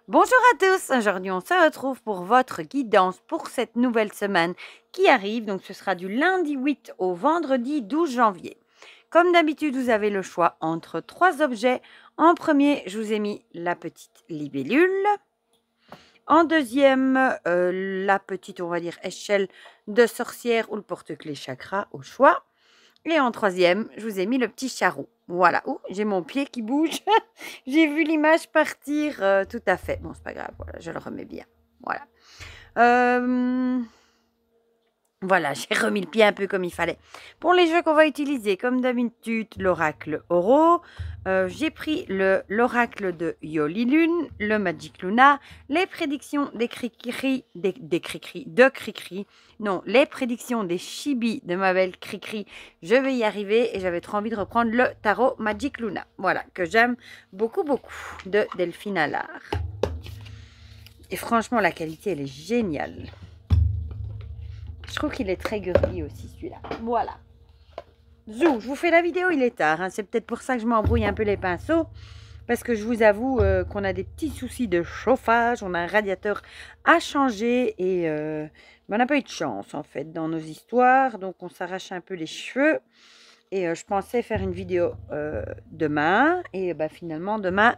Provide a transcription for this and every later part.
Bonjour à tous, aujourd'hui on se retrouve pour votre guidance pour cette nouvelle semaine qui arrive, donc ce sera du lundi 8 au vendredi 12 janvier. Comme d'habitude, vous avez le choix entre 3 objets. En premier, je vous ai mis la petite libellule. En deuxième, la petite, on va dire, échelle de sorcière ou le porte-clés chakra au choix. Et en troisième, je vous ai mis le petit charron. Voilà. Ouh, j'ai mon pied qui bouge. J'ai vu l'image partir tout à fait. Bon, c'est pas grave. Voilà, je le remets bien. Voilà. Voilà, j'ai remis le pied un peu comme il fallait. Pour les jeux qu'on va utiliser, comme d'habitude, l'oracle Oro. J'ai pris l'oracle de Yoli Lune, le Magic Luna, les prédictions des Cricri, de Cricri. Non, les prédictions des Chibi de ma belle Cricri. Je vais y arriver et j'avais trop envie de reprendre le tarot Magic Luna. Voilà, que j'aime beaucoup, beaucoup, de Delphine Allard. Et franchement, la qualité, elle est géniale. Je trouve qu'il est très girly aussi, celui-là. Voilà. Zou, je vous fais la vidéo, il est tard. Hein. C'est peut-être pour ça que je m'embrouille un peu les pinceaux. Parce que je vous avoue qu'on a des petits soucis de chauffage. On a un radiateur à changer. Et on n'a pas eu de chance, en fait, dans nos histoires. Donc, on s'arrache un peu les cheveux. Et je pensais faire une vidéo demain. Et finalement, demain,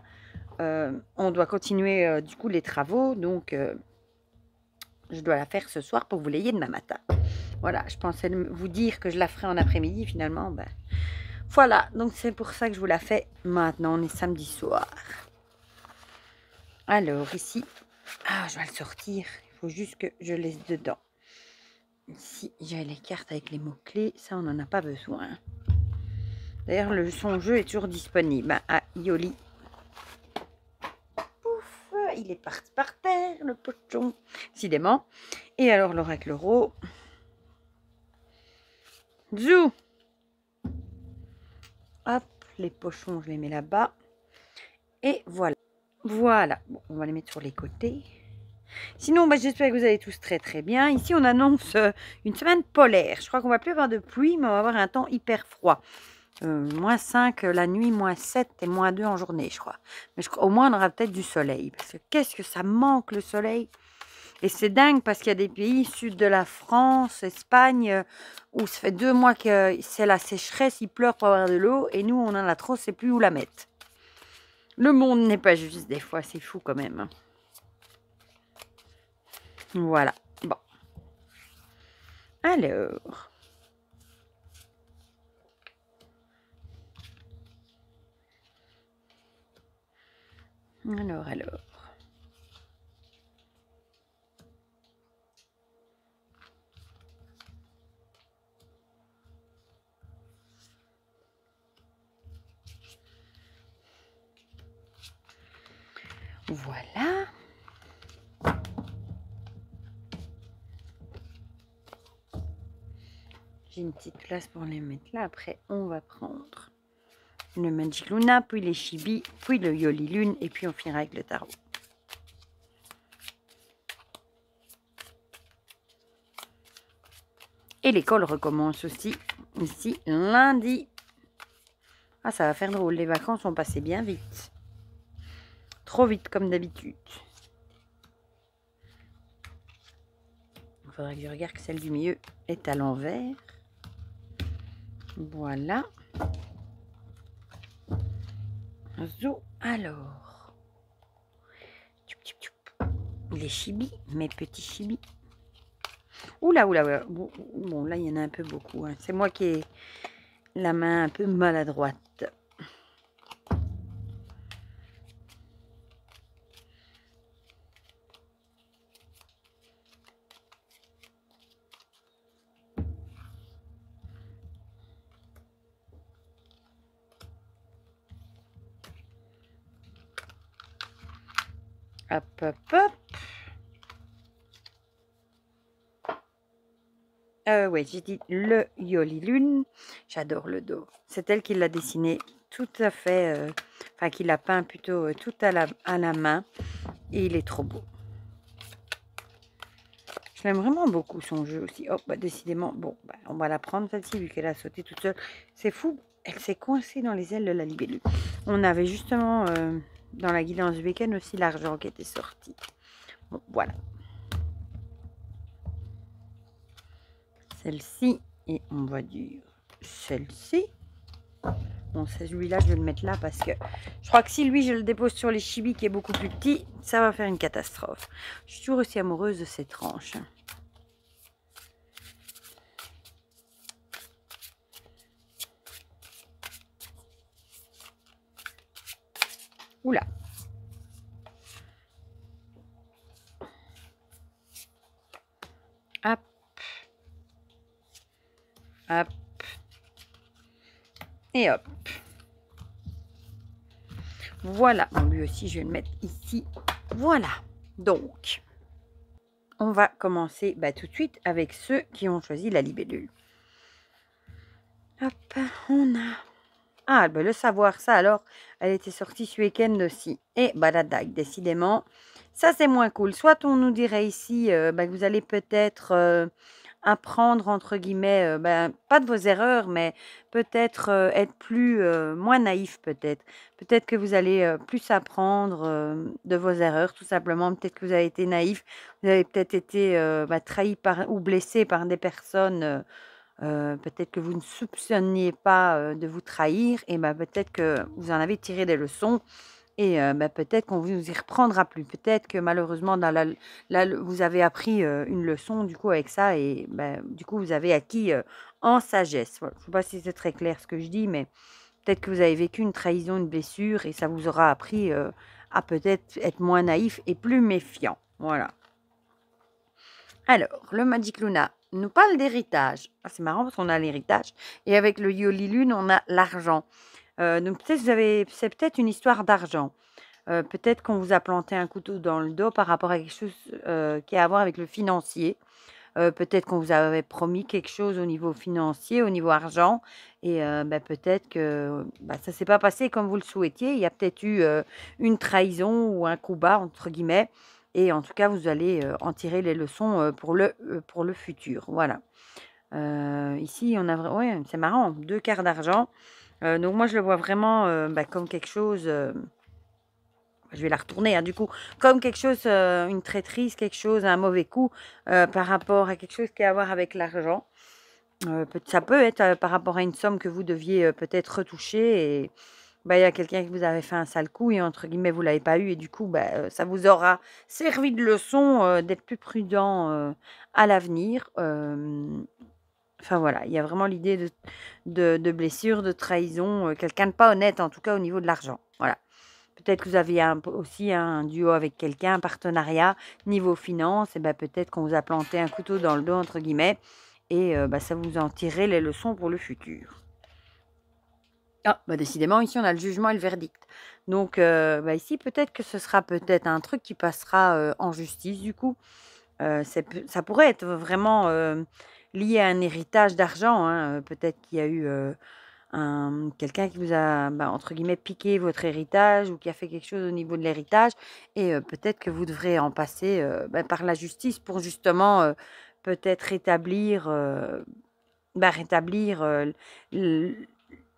on doit continuer, du coup, les travaux. Donc... je dois la faire ce soir pour que vous l'ayez demain matin. Voilà, je pensais vous dire que je la ferai en après-midi. Finalement, voilà. Donc, c'est pour ça que je vous la fais maintenant. On est samedi soir. Alors, ici, je vais le sortir. Il faut juste que je laisse dedans. Ici, j'ai les cartes avec les mots-clés. Ça, on n'en a pas besoin. D'ailleurs, son jeu est toujours disponible à Yoli. Il est parti par terre, le pochon, décidément. Et alors, l'oracle Oro. Zou. Hop, les pochons, je les mets là-bas. Et voilà. Voilà. Bon, on va les mettre sur les côtés. Sinon, j'espère que vous allez tous très très bien. Ici, on annonce une semaine polaire. Je crois qu'on va plus avoir de pluie, mais on va avoir un temps hyper froid. -5 la nuit, -7 et -2 en journée, je crois. Mais au moins, on aura peut-être du soleil. Parce que qu'est-ce que ça manque, le soleil. Et c'est dingue parce qu'il y a des pays sud de la France, Espagne, où ça fait 2 mois que c'est la sécheresse, ils pleurent pour avoir de l'eau. Et nous, on en a trop, c'est plus où la mettre. Le monde n'est pas juste des fois, c'est fou quand même. Voilà. Bon. Alors... Alors. Voilà. J'ai une petite place pour les mettre là. Après, on va prendre le Magic Luna, puis les Chibi, puis le Yoli Lune, et puis on finira avec le tarot. Et l'école recommence aussi, ici, lundi. Ah, ça va faire drôle, les vacances ont passé bien vite. Trop vite, comme d'habitude. Il faudrait que je regarde que celle du milieu est à l'envers. Voilà. Zo, alors. Les chibis, mes petits chibis. Oula. Bon, là, il y en a un peu beaucoup. Hein. C'est moi qui ai la main un peu maladroite. Hop. Oui, j'ai dit le Yoli Lune. J'adore le dos. C'est elle qui l'a dessiné tout à fait, enfin qui l'a peint plutôt tout à la main. Et il est trop beau. Je l'aime vraiment beaucoup son jeu aussi. Oh, décidément, bon, on va la prendre celle-ci vu qu'elle a sauté toute seule. C'est fou, elle s'est coincée dans les ailes de la libellule. On avait justement dans la guidance du week-end aussi l'argent qui était sorti. Bon, voilà. Celle-ci, et on va dire celle-ci. Bon, celui-là, je vais le mettre là parce que je crois que si lui, je le dépose sur les chibis qui est beaucoup plus petit, ça va faire une catastrophe. Je suis toujours aussi amoureuse de ces tranches. Oula. Hop. Hop. Et hop. Voilà. Bon, lui aussi, je vais le mettre ici. Voilà. Donc, on va commencer tout de suite avec ceux qui ont choisi la libellule. Hop, on a... Ah, le savoir, ça alors, elle était sortie ce week-end aussi. Et badadag, décidément, ça c'est moins cool. Soit on nous dirait ici que vous allez peut-être apprendre, entre guillemets, pas de vos erreurs, mais peut-être être moins naïf peut-être. Peut-être que vous allez plus apprendre de vos erreurs, tout simplement. Peut-être que vous avez été naïf, vous avez peut-être été trahi ou blessé par des personnes... peut-être que vous ne soupçonniez pas de vous trahir et peut-être que vous en avez tiré des leçons et peut-être qu'on vous y reprendra plus. Peut-être que malheureusement vous avez appris une leçon du coup avec ça et du coup vous avez acquis en sagesse. Voilà. Je ne sais pas si c'est très clair ce que je dis, mais peut-être que vous avez vécu une trahison, une blessure et ça vous aura appris à peut-être être moins naïf et plus méfiant. Voilà. Alors, le Magic Luna nous parle d'héritage. Ah, c'est marrant parce qu'on a l'héritage. Et avec le Yoli Lune, on a l'argent. Donc peut-être c'est peut-être une histoire d'argent. Peut-être qu'on vous a planté un couteau dans le dos par rapport à quelque chose qui a à voir avec le financier. Peut-être qu'on vous avait promis quelque chose au niveau financier, au niveau argent. Et peut-être que ça ne s'est pas passé comme vous le souhaitiez. Il y a peut-être eu une trahison ou un coup bas, entre guillemets. Et en tout cas, vous allez en tirer les leçons pour le futur. Voilà. Ici, on a... Ouais, c'est marrant, 2 quarts d'argent. Donc moi, je le vois vraiment comme quelque chose... je vais la retourner, du coup, comme quelque chose, une traîtrise, quelque chose, un mauvais coup par rapport à quelque chose qui a à voir avec l'argent. Ça peut être par rapport à une somme que vous deviez peut-être retoucher et il y a quelqu'un qui vous avait fait un sale coup et entre guillemets vous l'avez pas eu et du coup ça vous aura servi de leçon d'être plus prudent à l'avenir. Enfin voilà, il y a vraiment l'idée de blessure, de trahison, quelqu'un de pas honnête en tout cas au niveau de l'argent. Voilà. Peut-être que vous avez aussi un duo avec quelqu'un, un partenariat, niveau finance, et peut-être qu'on vous a planté un couteau dans le dos, entre guillemets, et ça vous en tirez les leçons pour le futur. Ah, décidément, ici, on a le jugement et le verdict. Donc, ici, peut-être que ce sera peut-être un truc qui passera en justice, du coup. Ça pourrait être vraiment lié à un héritage d'argent. Hein. Peut-être qu'il y a eu quelqu'un qui vous a, entre guillemets, piqué votre héritage ou qui a fait quelque chose au niveau de l'héritage. Et peut-être que vous devrez en passer par la justice pour justement peut-être rétablir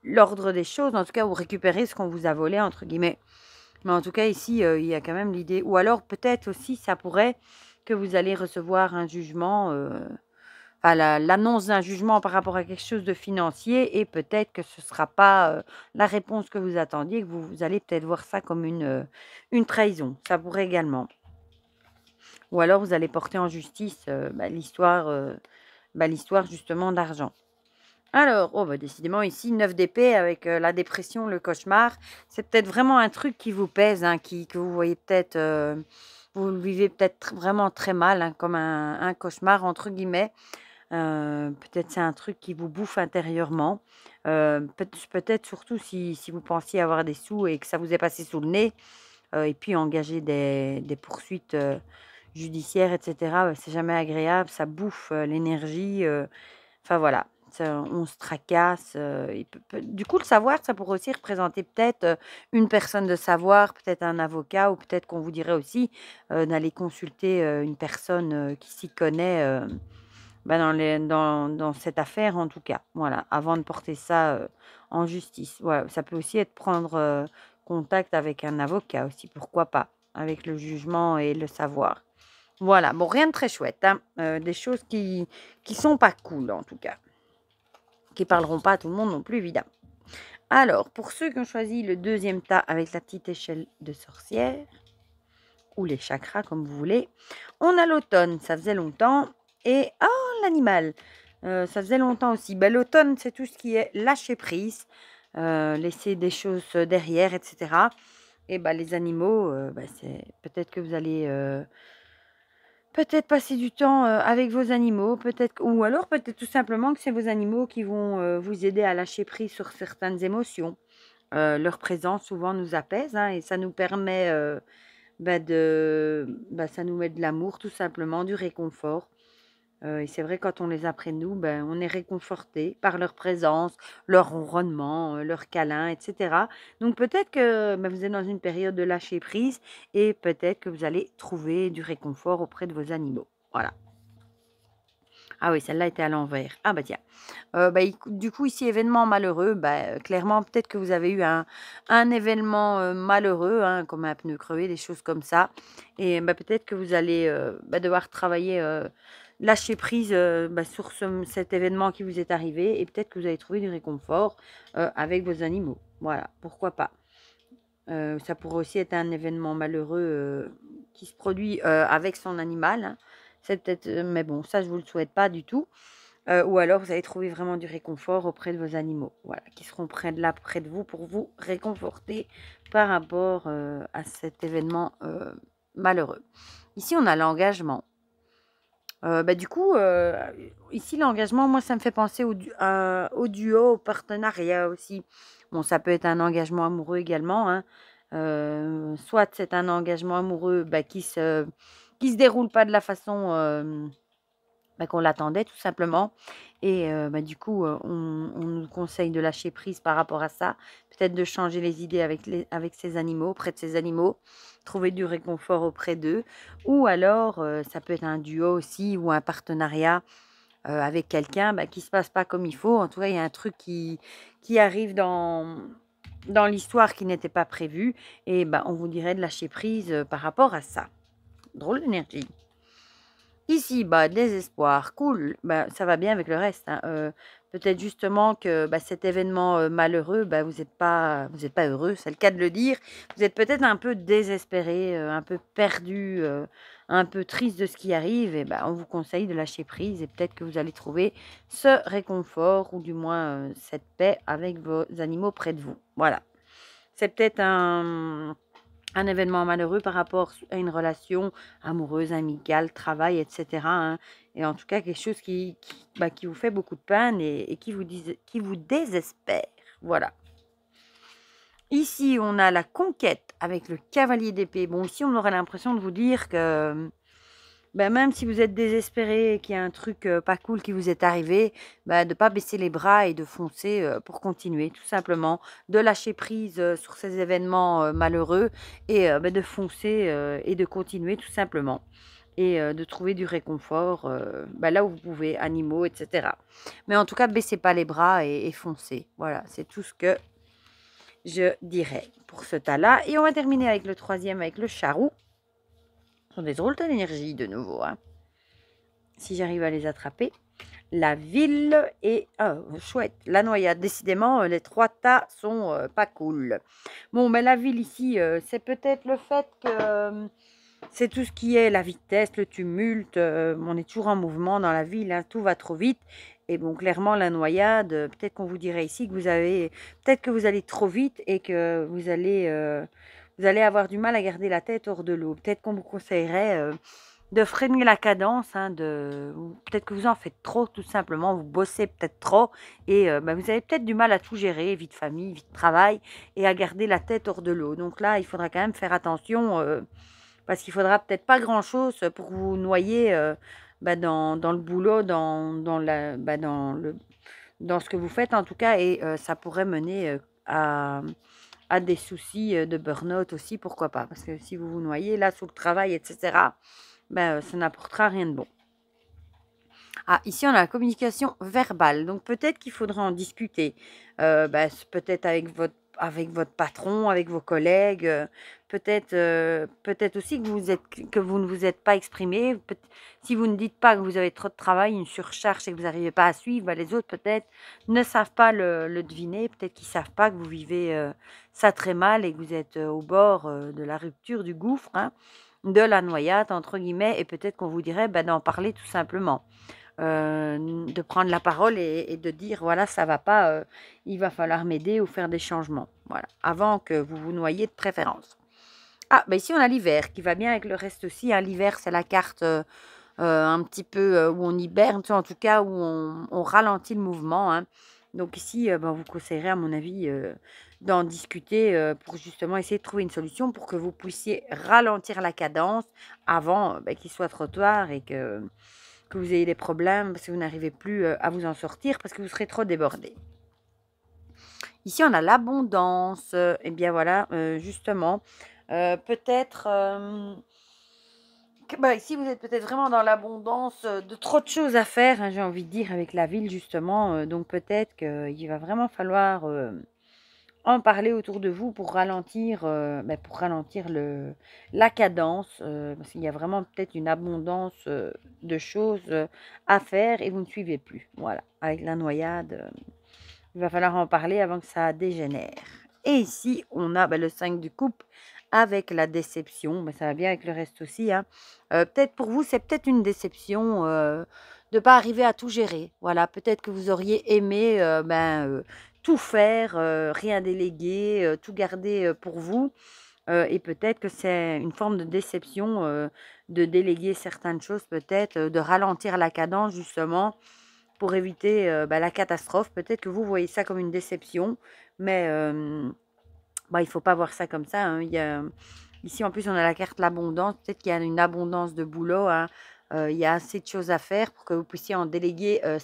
l'ordre des choses, en tout cas, ou récupérer ce qu'on vous a volé, entre guillemets. Mais en tout cas, ici, il y a quand même l'idée. Ou alors, peut-être aussi, ça pourrait que vous allez recevoir un jugement, l'annonce d'un jugement par rapport à quelque chose de financier, et peut-être que ce ne sera pas la réponse que vous attendiez, que vous allez peut-être voir ça comme une trahison. Ça pourrait également. Ou alors, vous allez porter en justice l'histoire justement d'argent. Alors, décidément, ici, 9 d'épée avec la dépression, le cauchemar. C'est peut-être vraiment un truc qui vous pèse, que vous voyez peut-être, vous le vivez peut-être vraiment très mal, comme un cauchemar, entre guillemets. Peut-être c'est un truc qui vous bouffe intérieurement. Peut-être surtout si vous pensiez avoir des sous et que ça vous est passé sous le nez, et puis engager des poursuites judiciaires, etc. C'est jamais agréable, ça bouffe l'énergie. Enfin voilà, on se tracasse. Du coup, le savoir, ça pourrait aussi représenter peut-être une personne de savoir, peut-être un avocat, ou peut-être qu'on vous dirait aussi d'aller consulter une personne qui s'y connaît dans cette affaire, en tout cas. Voilà, avant de porter ça en justice. Voilà, ça peut aussi être prendre contact avec un avocat aussi, pourquoi pas, avec le jugement et le savoir. Voilà, bon, rien de très chouette, hein, des choses qui sont pas cool en tout cas, qui parleront pas à tout le monde non plus évidemment. Alors, pour ceux qui ont choisi le deuxième tas avec la petite échelle de sorcière, ou les chakras comme vous voulez, on a l'automne, ça faisait longtemps, et oh l'animal, ça faisait longtemps aussi. Ben, l'automne, c'est tout ce qui est lâcher prise, laisser des choses derrière, etc. Et ben, les animaux, c'est peut-être que vous allez peut-être passer du temps avec vos animaux, peut-être, ou alors peut-être tout simplement que c'est vos animaux qui vont vous aider à lâcher prise sur certaines émotions. Leur présence souvent nous apaise, hein, et ça nous permet ça nous met de l'amour tout simplement, du réconfort. Et c'est vrai quand on les a près de nous, on est réconforté par leur présence, leur ronronnement, leurs câlins, et cetera. Donc peut-être que, vous êtes dans une période de lâcher prise et peut-être que vous allez trouver du réconfort auprès de vos animaux. Voilà. Ah oui, celle-là était à l'envers. Ah bah tiens. Du coup ici événement malheureux, clairement peut-être que vous avez eu un événement, malheureux, hein, comme un pneu crevé, des choses comme ça et peut-être que vous allez, devoir travailler, lâcher prise, sur cet événement qui vous est arrivé et peut-être que vous allez trouver du réconfort, avec vos animaux. Voilà, pourquoi pas. Ça pourrait aussi être un événement malheureux, qui se produit, avec son animal, hein. C'est peut-être, mais bon, ça je vous le souhaite pas du tout. Ou alors vous allez trouver vraiment du réconfort auprès de vos animaux, voilà, qui seront près de vous pour vous réconforter par rapport, à cet événement, malheureux. Ici, on a l'engagement. Du coup, ici, l'engagement, moi, ça me fait penser au duo, au partenariat aussi. Bon, ça peut être un engagement amoureux également, hein. Soit c'est un engagement amoureux, qui se déroule pas de la façon, qu'on l'attendait tout simplement et du coup, on nous conseille de lâcher prise par rapport à ça. Peut-être de changer les idées avec ses animaux, près de ses animaux, trouver du réconfort auprès d'eux ou alors, ça peut être un duo aussi ou un partenariat, avec quelqu'un, qui se passe pas comme il faut. En tout cas, il y a un truc qui arrive dans l'histoire qui n'était pas prévu et on vous dirait de lâcher prise, par rapport à ça. Drôle d'énergie. Ici, désespoir, cool, ça va bien avec le reste, hein, peut-être justement que, cet événement, malheureux, vous êtes pas heureux, c'est le cas de le dire. Vous êtes peut-être un peu désespéré, un peu perdu, un peu triste de ce qui arrive et on vous conseille de lâcher prise et peut-être que vous allez trouver ce réconfort ou du moins, cette paix avec vos animaux près de vous. Voilà. C'est peut-être un événement malheureux par rapport à une relation amoureuse, amicale, travail, etc., hein. Et en tout cas, quelque chose qui vous fait beaucoup de peine et qui vous désespère. Voilà. Ici, on a la conquête avec le cavalier d'épée. Bon, ici, on aurait l'impression de vous dire que même si vous êtes désespéré et qu'il y a un truc, pas cool qui vous est arrivé, de pas baisser les bras et de foncer, pour continuer tout simplement. De lâcher prise, sur ces événements, malheureux et de foncer, et de continuer tout simplement et de trouver du réconfort, là où vous pouvez, animaux et cetera. Mais en tout cas, baissez pas les bras et foncez. Voilà, c'est tout ce que je dirais pour ce tas-là et on va terminer avec le troisième, avec le charroux. Ce sont des drôles d'énergie de nouveau, hein. Si j'arrive à les attraper. La ville et chouette, la noyade. Décidément, les trois tas sont pas cool. Bon, la ville ici, c'est peut-être le fait que c'est tout ce qui est la vitesse, le tumulte. On est toujours en mouvement dans la ville, hein, tout va trop vite. Et bon, clairement, la noyade, peut-être qu'on vous dirait ici que peut-être que vous allez trop vite et que vous allez avoir du mal à garder la tête hors de l'eau. Peut-être qu'on vous conseillerait de freiner la cadence, hein, peut-être que vous en faites trop, tout simplement, vous bossez peut-être trop et vous avez peut-être du mal à tout gérer, vie de famille, vie de travail et à garder la tête hors de l'eau. Donc là, il faudra quand même faire attention parce qu'il faudra peut-être pas grand-chose pour vous noyer dans le boulot, dans ce que vous faites en tout cas et ça pourrait mener à des soucis de burn-out aussi, pourquoi pas. Parce que si vous vous noyez là sous le travail, etc., ça n'apportera rien de bon. Ah, ici, on a la communication verbale. Donc, peut-être qu'il faudra en discuter. Peut-être avec avec votre patron, avec vos collègues. Peut-être aussi que vous ne vous êtes pas exprimé. Si vous ne dites pas que vous avez trop de travail, une surcharge et que vous n'arrivez pas à suivre, bah, les autres peut-être ne savent pas le deviner. Peut-être qu'ils ne savent pas que vous vivez ça très mal et que vous êtes au bord de la rupture, du gouffre, hein, de la noyade, entre guillemets. Et peut-être qu'on vous dirait d'en parler tout simplement. De prendre la parole et de dire voilà, ça va pas, il va falloir m'aider ou faire des changements. Voilà, avant que vous vous noyiez de préférence. Ah, ici on a l'hiver qui va bien avec le reste aussi, hein. L'hiver, c'est la carte un petit peu où on hiberne, en tout cas où on ralentit le mouvement, hein. Donc ici, vous conseillerez à mon avis d'en discuter pour justement essayer de trouver une solution pour que vous puissiez ralentir la cadence avant qu'il soit trop tard et que vous ayez des problèmes parce que vous n'arrivez plus à vous en sortir parce que vous serez trop débordé. Ici, on a l'abondance. Et bien voilà, justement, peut-être... ici, vous êtes peut-être vraiment dans l'abondance de trop de choses à faire, hein, j'ai envie de dire, avec la ville, justement. Donc peut-être qu'il va vraiment falloir en parler autour de vous pour ralentir, la cadence, parce qu'il y a vraiment peut-être une abondance de choses à faire et vous ne suivez plus. Voilà, avec la noyade, il va falloir en parler avant que ça dégénère. Et ici, on a le 5 de coupe avec la déception. Ça va bien avec le reste aussi, hein. Peut-être pour vous, c'est peut-être une déception de ne pas arriver à tout gérer. Voilà, peut-être que vous auriez aimé tout faire, rien déléguer, tout garder pour vous. Et peut-être que c'est une forme de déception de déléguer certaines choses, peut-être, de ralentir la cadence justement pour éviter la catastrophe. Peut-être que vous voyez ça comme une déception, mais il ne faut pas voir ça comme ça, hein. Ici, en plus, on a la carte l'abondance. Peut-être qu'il y a une abondance de boulot, hein. Il y a assez de choses à faire pour que vous puissiez en déléguer une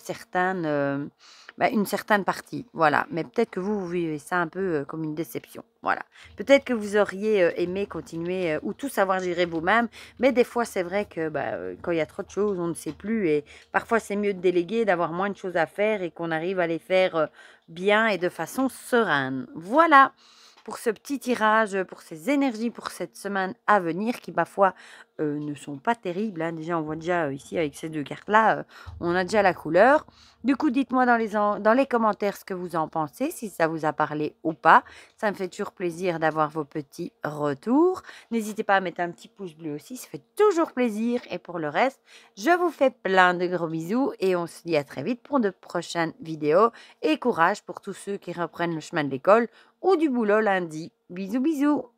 certaine partie. Voilà. Mais peut-être que vous vivez ça un peu comme une déception. Voilà. Peut-être que vous auriez aimé continuer ou tout savoir gérer vous-même. Mais des fois, c'est vrai que quand il y a trop de choses, on ne sait plus. Et parfois, c'est mieux de déléguer, d'avoir moins de choses à faire et qu'on arrive à les faire bien et de façon sereine. Voilà pour ce petit tirage, pour ces énergies, pour cette semaine à venir qui, parfois, ne sont pas terribles, hein. Déjà, on voit déjà ici avec ces deux cartes-là, on a déjà la couleur. Du coup, dites-moi dans les commentaires ce que vous en pensez, si ça vous a parlé ou pas. Ça me fait toujours plaisir d'avoir vos petits retours. N'hésitez pas à mettre un petit pouce bleu aussi, ça fait toujours plaisir. Et pour le reste, je vous fais plein de gros bisous et on se dit à très vite pour de prochaines vidéos. Et courage pour tous ceux qui reprennent le chemin de l'école ou du boulot lundi. Bisous, bisous!